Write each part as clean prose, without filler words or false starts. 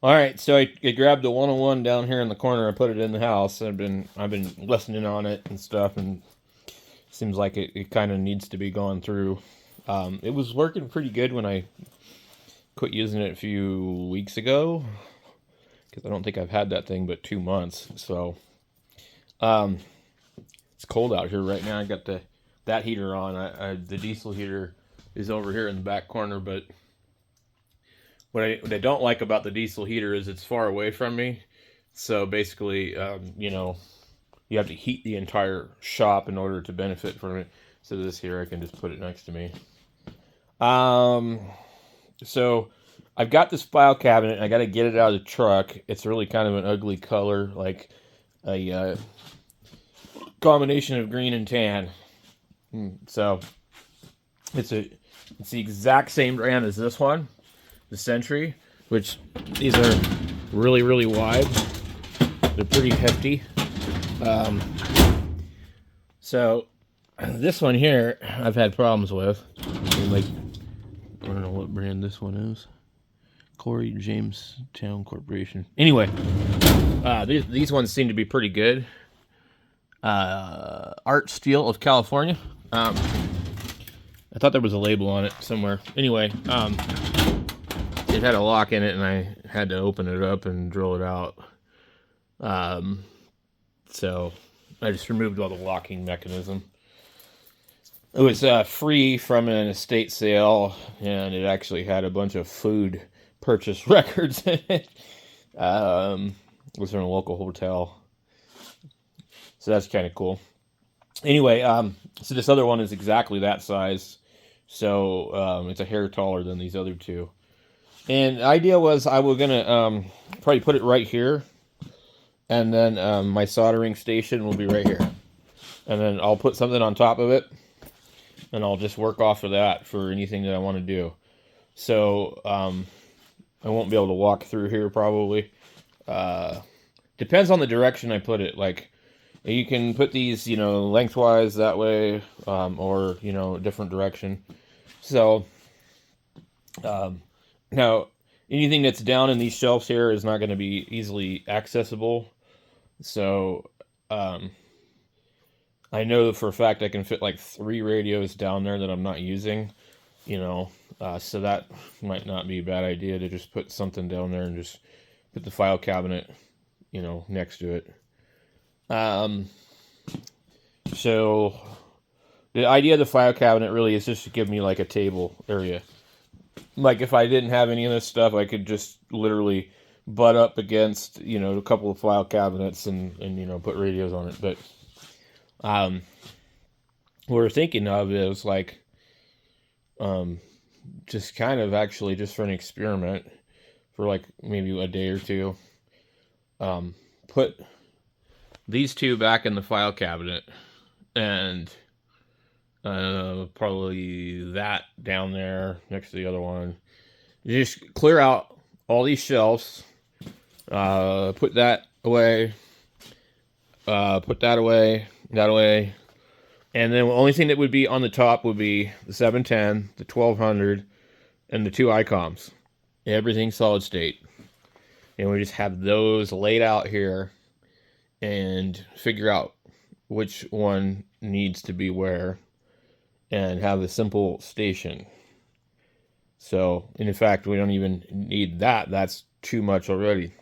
All right, so I grabbed the 101 down here in the corner and put it in the house. I've been listening on it and stuff, and seems like it kind of needs to be gone through. It was working pretty good when I quit using it a few weeks ago, because I don't think I've had that thing but 2 months. So um, it's cold out here right now. I got that heater on. The diesel heater is over here in the back corner, but what I don't like about the diesel heater is it's far away from me. So basically, you have to heat the entire shop in order to benefit from it. So this here, I can just put it next to me. Um, so I've got this file cabinet. I got to get it out of the truck. It's really kind of an ugly color, like a combination of green and tan. So it's the exact same brand as this one, the Century, which these are really wide. They're pretty hefty. So this one here, I've had problems with. Like, I don't know what brand this one is. Corey James Town Corporation. Anyway, these ones seem to be pretty good. Art Steel of California. I thought there was a label on it somewhere. Anyway, it had a lock in it, and I had to open it up and drill it out. So I just removed all the locking mechanism. It was free from an estate sale, and it actually had a bunch of food purchase records in it. It was from a local hotel. So that's kind of cool. Anyway, so this other one is exactly that size. So it's a hair taller than these other two. And the idea was I was going to probably put it right here. And then my soldering station will be right here. And then I'll put something on top of it. And I'll just work off of that for anything that I want to do. So I won't be able to walk through here probably. Depends on the direction I put it. Like, you can put these, lengthwise that way, or, a different direction. So, now, anything that's down in these shelves here is not going to be easily accessible. So, I know for a fact I can fit like 3 radios down there that I'm not using, so that might not be a bad idea to just put something down there and just put the file cabinet, next to it. So the idea of the file cabinet really is just to give me like a table area. Like if I didn't have any of this stuff, I could just literally butt up against, a couple of file cabinets and put radios on it. But what we're thinking of is like, just kind of actually just for an experiment for like maybe a day or two, put these two back in the file cabinet and probably that down there next to the other one. You just clear out all these shelves, put that away, put that away, that away, and then the only thing that would be on the top would be the 710, the 1200, and the 2 ICOMs. Everything solid state. And we just have those laid out here and figure out which one needs to be where and have a simple station. So, in fact, we don't even need that. That's too much already.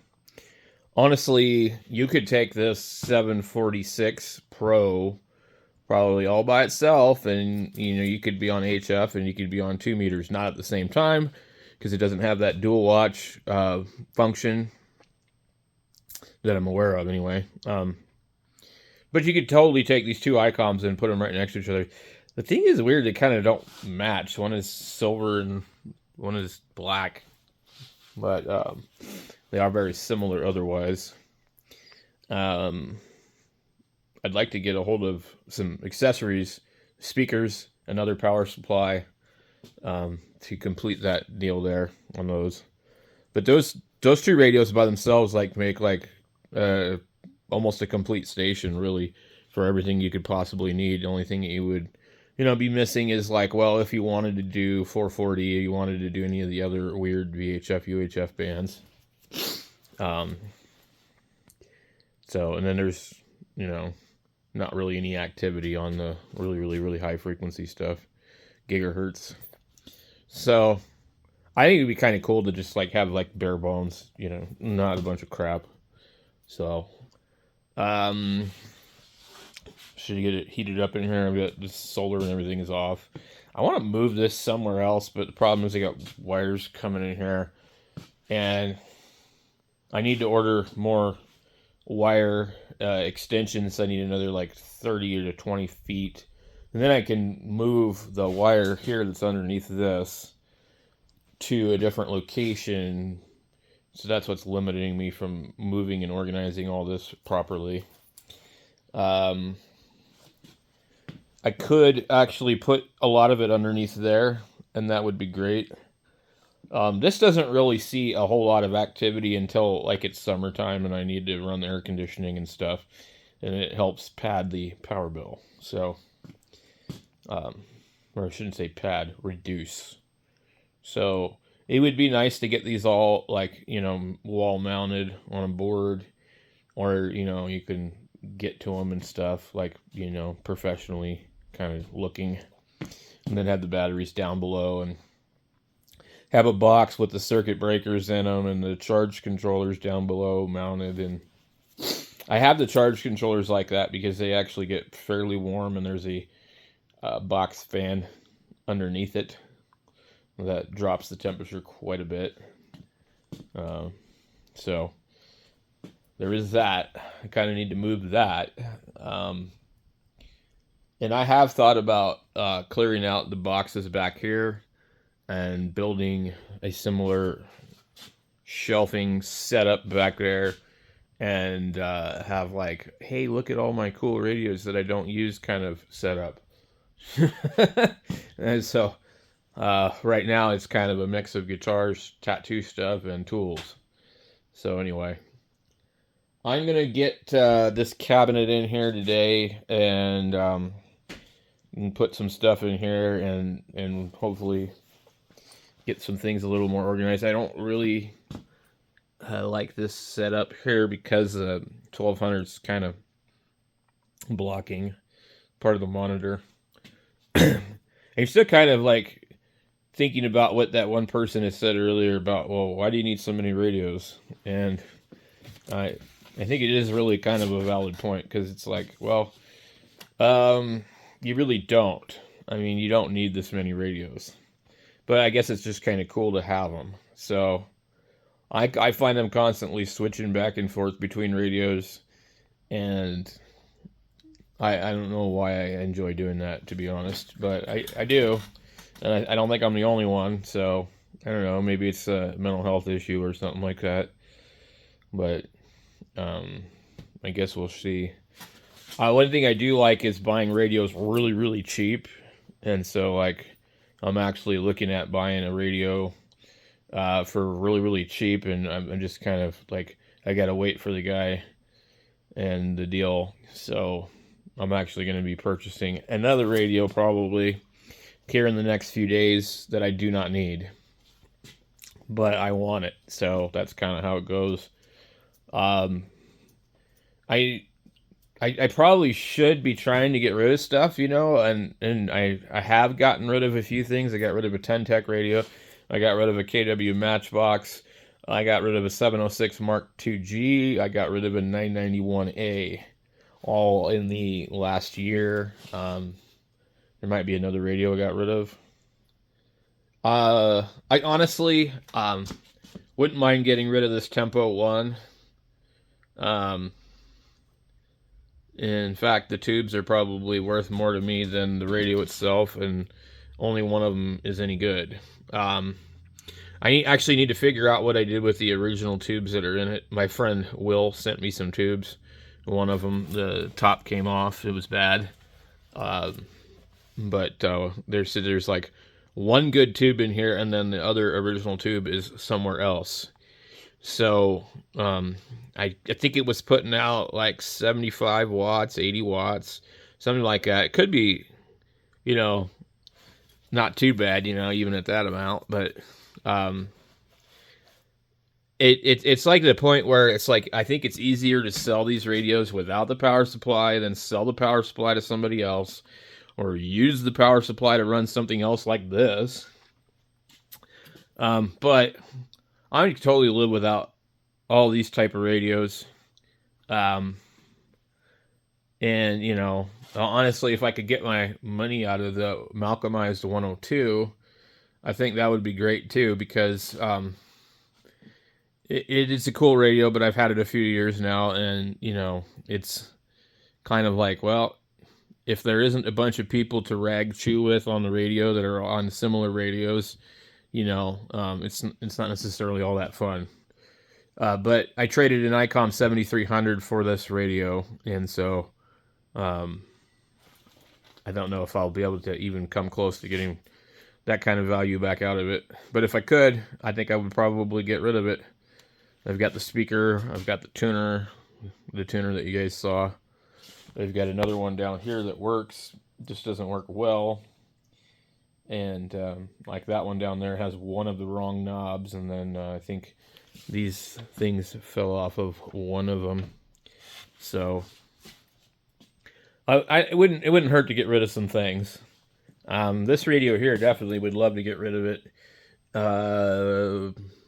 Honestly, you could take this 746 Pro probably all by itself, and you could be on HF and you could be on 2 meters, not at the same time, because it doesn't have that dual watch function that I'm aware of anyway. But you could totally take these 2 ICOMs and put them right next to each other. The thing is weird, they kind of don't match. One is silver and one is black, but they are very similar otherwise. I'd like to get a hold of some accessories, speakers, another power supply, to complete that deal there on those. But those 2 radios by themselves make almost a complete station, really, for everything you could possibly need. The only thing that you would, be missing is if you wanted to do 440, you wanted to do any of the other weird VHF, UHF bands. Um, so, and then there's, you know, not really any activity on the really high frequency stuff, gigahertz. So, I think it'd be kind of cool to just like have like bare bones, you know, not a bunch of crap. So, um, should get it heated up in here. I've got the solar and everything is off. I want to move this somewhere else, but the problem is I got wires coming in here, and I need to order more wire extensions. I need another like 30 to 20 feet, and then I can move the wire here that's underneath this to a different location. So that's what's limiting me from moving and organizing all this properly. I could actually put a lot of it underneath there, and that would be great. This doesn't really see a whole lot of activity until like it's summertime and I need to run the air conditioning and stuff, and it helps pad the power bill. So, or I shouldn't say pad, reduce. So it would be nice to get these all like, you know, wall mounted on a board, or, you know, you can get to them and stuff like, you know, professionally kind of looking, and then have the batteries down below and have a box with the circuit breakers in them and the charge controllers down below mounted. And I have the charge controllers like that because they actually get fairly warm, and there's a box fan underneath it that drops the temperature quite a bit. So there is that. I kind of need to move that. And I have thought about clearing out the boxes back here and building a similar shelving setup back there, and have like, hey, look at all my cool radios that I don't use kind of setup. And so right now it's kind of a mix of guitars, tattoo stuff, and tools. So anyway, I'm gonna get this cabinet in here today, and put some stuff in here, and hopefully get some things a little more organized. I don't really like this setup here because 1200 is kind of blocking part of the monitor. I'm still kind of like thinking about what that one person has said earlier about, well, why do you need so many radios? And I think it is really kind of a valid point, because it's like, well, you really don't. I mean, you don't need this many radios. But I guess it's just kind of cool to have them. So I find them constantly switching back and forth between radios, and I don't know why I enjoy doing that, to be honest, but I do, and I don't think I'm the only one. So I don't know, maybe it's a mental health issue or something like that, but I guess we'll see. One thing I do like is buying radios really cheap, and so like I'm actually looking at buying a radio for really cheap, and I'm just kind of like, I gotta wait for the guy and the deal. So I'm actually going to be purchasing another radio probably here in the next few days that I do not need, but I want it. So that's kind of how it goes. I probably should be trying to get rid of stuff, you know, and I have gotten rid of a few things. I got rid of a Ten-Tec radio. I got rid of a KW Matchbox. I got rid of a 706 Mark II-G. I got rid of a 991A, all in the last year. There might be another radio I got rid of. I honestly wouldn't mind getting rid of this Tempo 1. In fact, the tubes are probably worth more to me than the radio itself, and only one of them is any good. I actually need to figure out what I did with the original tubes that are in it. My friend Will sent me some tubes. One of them, the top came off. It was bad. But there's like one good tube in here, and then the other original tube is somewhere else. So I think it was putting out like 75 watts, 80 watts, something like that. It could be, you know, not too bad, you know, even at that amount. But it's like the point where it's like I think it's easier to sell these radios without the power supply than sell the power supply to somebody else, or use the power supply to run something else like this. But I would totally live without all these type of radios. And honestly, if I could get my money out of the Malcolmized 102, I think that would be great too, because it is a cool radio, but I've had it a few years now, and it's kind of like, well, if there isn't a bunch of people to rag chew with on the radio that are on similar radios, it's not necessarily all that fun. But I traded an ICOM 7300 for this radio, and so I don't know if I'll be able to even come close to getting that kind of value back out of it. But if I could, I think I would probably get rid of it. I've got the speaker, I've got the tuner that you guys saw. I've got another one down here that works, just doesn't work well. And like that one down there has one of the wrong knobs, and then I think these things fell off of one of them. So it wouldn't hurt to get rid of some things. This radio here, definitely would love to get rid of it.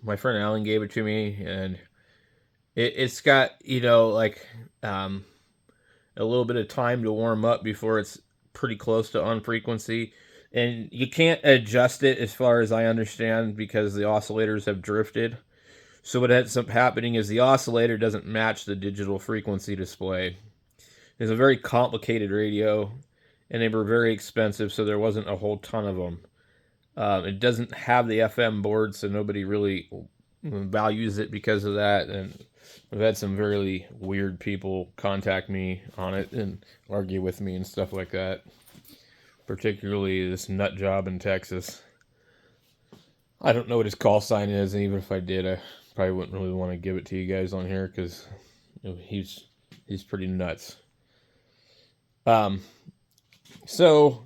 My friend Alan gave it to me, and it's got a little bit of time to warm up before it's pretty close to on frequency, and you can't adjust it as far as I understand because the oscillators have drifted. So what ends up happening is the oscillator doesn't match the digital frequency display. It's a very complicated radio, and they were very expensive, so there wasn't a whole ton of them. It doesn't have the FM board, so nobody really values it because of that. And I've had some very weird people contact me on it and argue with me and stuff like that. Particularly this nut job in Texas. I don't know what his call sign is, and even if I did, I probably wouldn't really want to give it to you guys on here because he's pretty nuts. So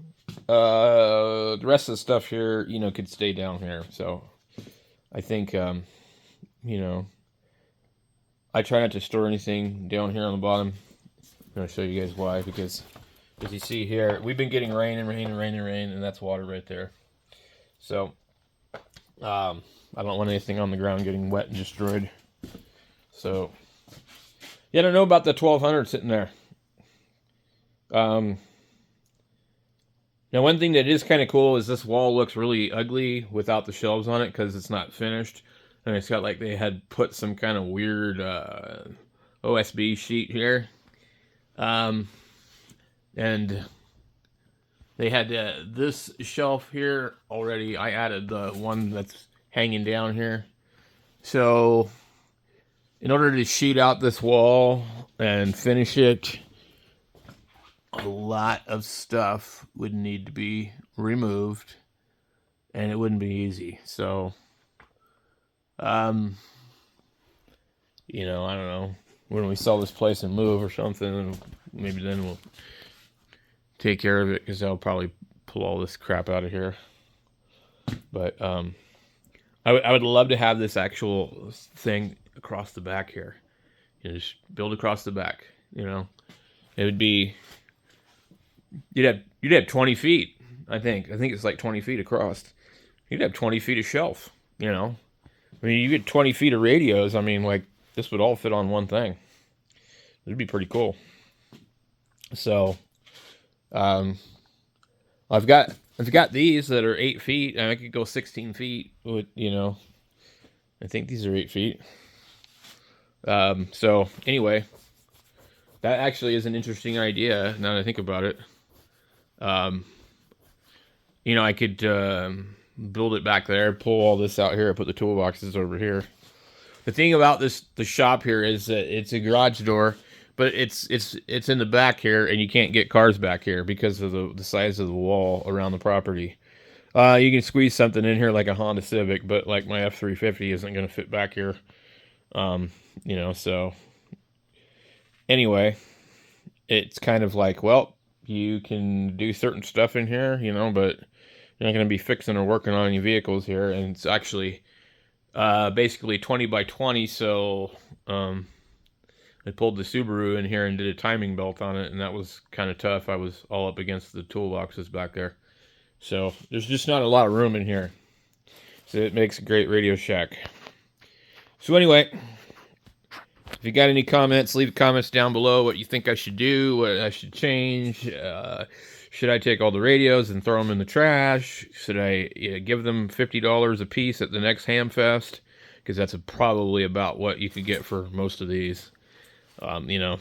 the rest of the stuff here, could stay down here. So I think, I try not to store anything down here on the bottom. I'm going to show you guys why, because as you see here, we've been getting rain, and that's water right there. So I don't want anything on the ground getting wet and destroyed. So yeah, I don't know about the 1200 sitting there. Now, one thing that is kind of cool is this wall looks really ugly without the shelves on it because it's not finished. And it's got like they had put some kind of weird OSB sheet here. And they had this shelf here already. I added the one that's hanging down here. So in order to sheet out this wall and finish it, a lot of stuff would need to be removed, and it wouldn't be easy. So, I don't know, when we sell this place and move or something, maybe then we'll take care of it, because I'll probably pull all this crap out of here. But I would love to have this actual thing across the back here. Just build across the back. It would be. You'd have 20 feet, I think. I think it's like 20 feet across. You'd have 20 feet of shelf, I mean, you get 20 feet of radios. I mean, like, this would all fit on one thing. It'd be pretty cool. So, I've got these that are 8 feet, and I could go 16 feet with, I think these are 8 feet. So, anyway, that actually is an interesting idea, now that I think about it. I could build it back there, pull all this out here, put the toolboxes over here. The thing about the shop here is that it's a garage door, but it's in the back here, and you can't get cars back here because of the size of the wall around the property. You can squeeze something in here like a Honda Civic, but like my F-350 isn't going to fit back here. So anyway, it's kind of like, well, you can do certain stuff in here, but you're not going to be fixing or working on any vehicles here. And it's actually basically 20 by 20. So I pulled the Subaru in here and did a timing belt on it, and that was kind of tough. I was all up against the toolboxes back there. So there's just not a lot of room in here. So it makes a great Radio Shack. So anyway, if you got any comments, leave comments down below what you think I should do, what I should change. Should I take all the radios and throw them in the trash? Should I give them $50 a piece at the next Ham Fest? Because that's probably about what you could get for most of these. You know,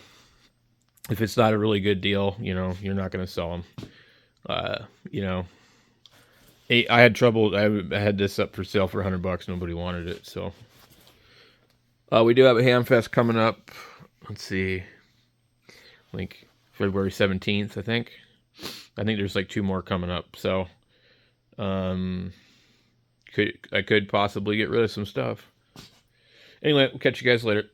if it's not a really good deal, you know, you're not going to sell them. You know, I had trouble. I had this up for sale for $100. Nobody wanted it. So we do have a Ham Fest coming up. Let's see, like February 17th, I think. I think there's like 2 more coming up. So I could possibly get rid of some stuff. Anyway, we'll catch you guys later.